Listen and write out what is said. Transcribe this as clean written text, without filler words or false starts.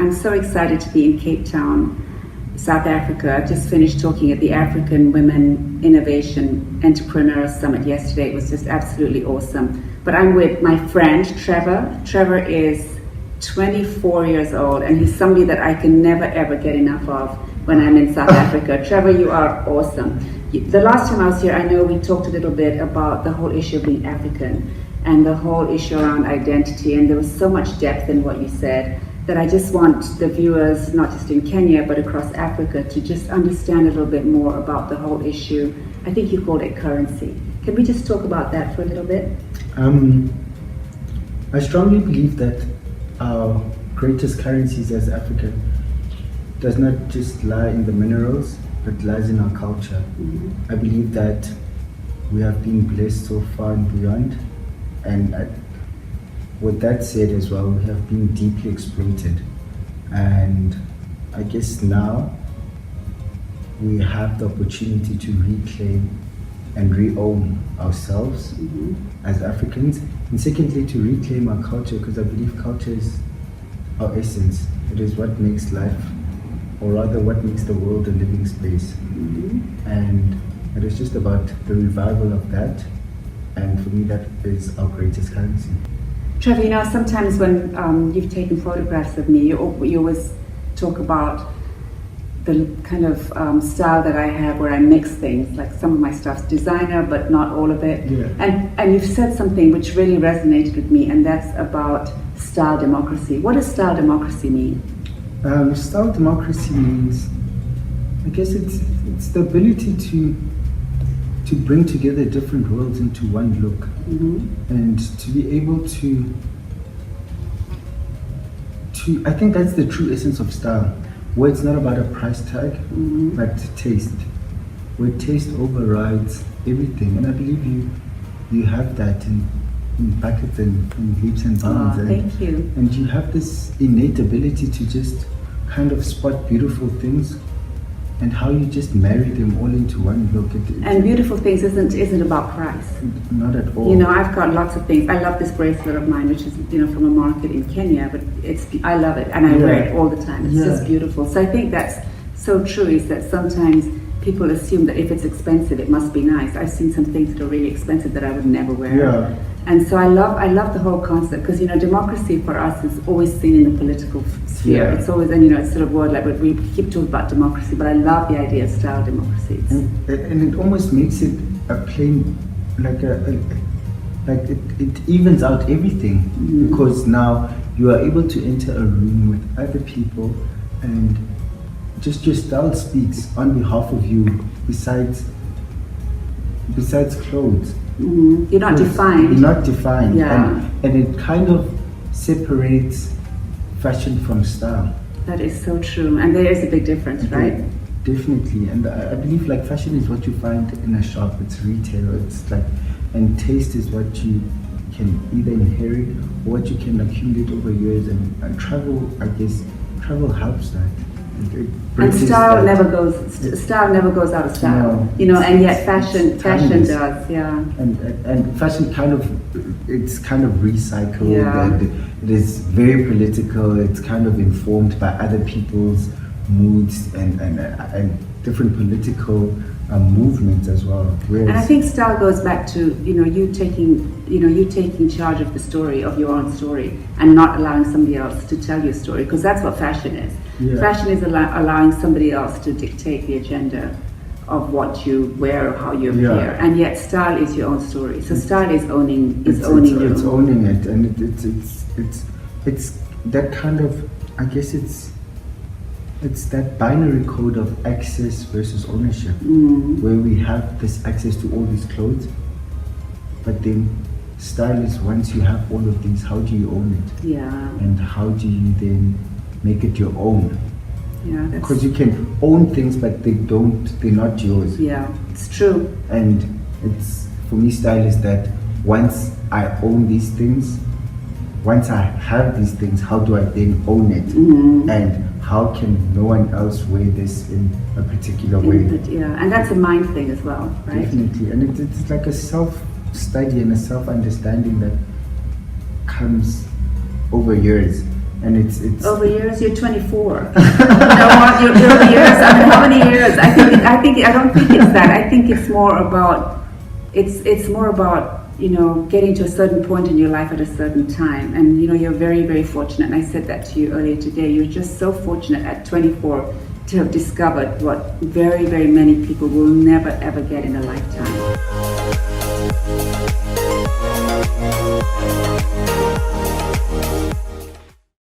I'm so excited to be in Cape Town, South Africa. I just finished talking at the African Women Innovation Entrepreneur Summit yesterday. It was just absolutely awesome. But I'm with my friend, Trevor. Trevor is 24 years old, and he's somebody that I can never ever get enough of when I'm in South Africa. Trevor, you are awesome. The last time I was here, I know we talked a little bit about the whole issue of being African and the whole issue around identity, and there was so much depth in what you said that I just want the viewers, not just in Kenya, but across Africa, to just understand a little bit more about the whole issue. I think you called it currency. Can we just talk about that for a little bit? I strongly believe that our greatest currencies as Africa does not just lie in the minerals, but lies in our culture. Mm-hmm. I believe that we have been blessed so far and beyond, and with that said as well, we have been deeply exploited, and I guess now we have the opportunity to reclaim and re-own ourselves as Africans, and secondly to reclaim our culture, because I believe culture is our essence. It is what makes life, or rather what makes the world a living space. And it is just about the revival of that, and for me that is our greatest currency. Trevor, you know, sometimes when you've taken photographs of me, you always talk about the kind of style that I have where I mix things, like some of my stuff's designer, but not all of it. Yeah. And you've said something which really resonated with me, and that's about style democracy. What does style democracy mean? Style democracy means, I guess it's the ability to bring together different worlds into one look, and to be able to I think that's the true essence of style, where it's not about a price tag, but taste, where taste overrides everything. And I believe you have that in buckets and leaps and bounds. Thank you. And you have this innate ability to just kind of spot beautiful things, and how you just marry them all into one look. And beautiful things isn't about price. Not at all. You know, I've got lots of things. I love this bracelet of mine, which is, you know, from a market in Kenya, but I love it, and I wear it all the time. It's just beautiful. So I think that's so true, is that sometimes people assume that if it's expensive, it must be nice. I've seen some things that are really expensive that I would never wear. Yeah. And so I love the whole concept, because, you know, democracy for us is always seen in the political sphere. Yeah. It's always, and you know, it's sort of word like, but we keep talking about democracy, but I love the idea of style democracy. And it almost makes it a plain, like it evens out everything, because now you are able to enter a room with other people, and just your style speaks on behalf of you, besides clothes. You're not defined. You're not defined. Yeah. And it kind of separates fashion from style. That is so true. And there is a big difference, right? Definitely. And I believe like fashion is what you find in a shop. It's retail. It's like, and taste is what you can either inherit or what you can accumulate over years. And travel, I guess, travel helps that. And style never goes out of style. No, you know, and yet fashion timeless. does, yeah. And fashion it's kind of recycled. Yeah. And it is very political. It's kind of informed by other people's moods and different political movements as well. And I think style goes back to, you know, you taking charge of the story, of your own story, and not allowing somebody else to tell your story, because that's what fashion is. Yeah. Fashion is allowing somebody else to dictate the agenda of what you wear or how you appear, and yet style is your own story. So style is owning it, and it's that kind of, I guess it's that binary code of access versus ownership, where we have this access to all these clothes, but then style is, once you have all of these, how do you own it? Yeah. And how do you then make it your own? Yeah, because you can own things, but they're not yours. Yeah, it's true. And it's, for me, style is that once I own these things, once I have these things, how do I then own it? And how can no one else wear this in a particular way? And that's a mind thing as well, right? Definitely. And it's like a self-study and a self-understanding that comes over years. and it's over years. You're 24. You know what? You're over years. I mean, how many years? I don't think it's that. I think it's more about you know, getting to a certain point in your life at a certain time. And you know, you're very, very fortunate. And I said that to you earlier today. You're just so fortunate at 24 to have discovered what very, very many people will never ever get in a lifetime.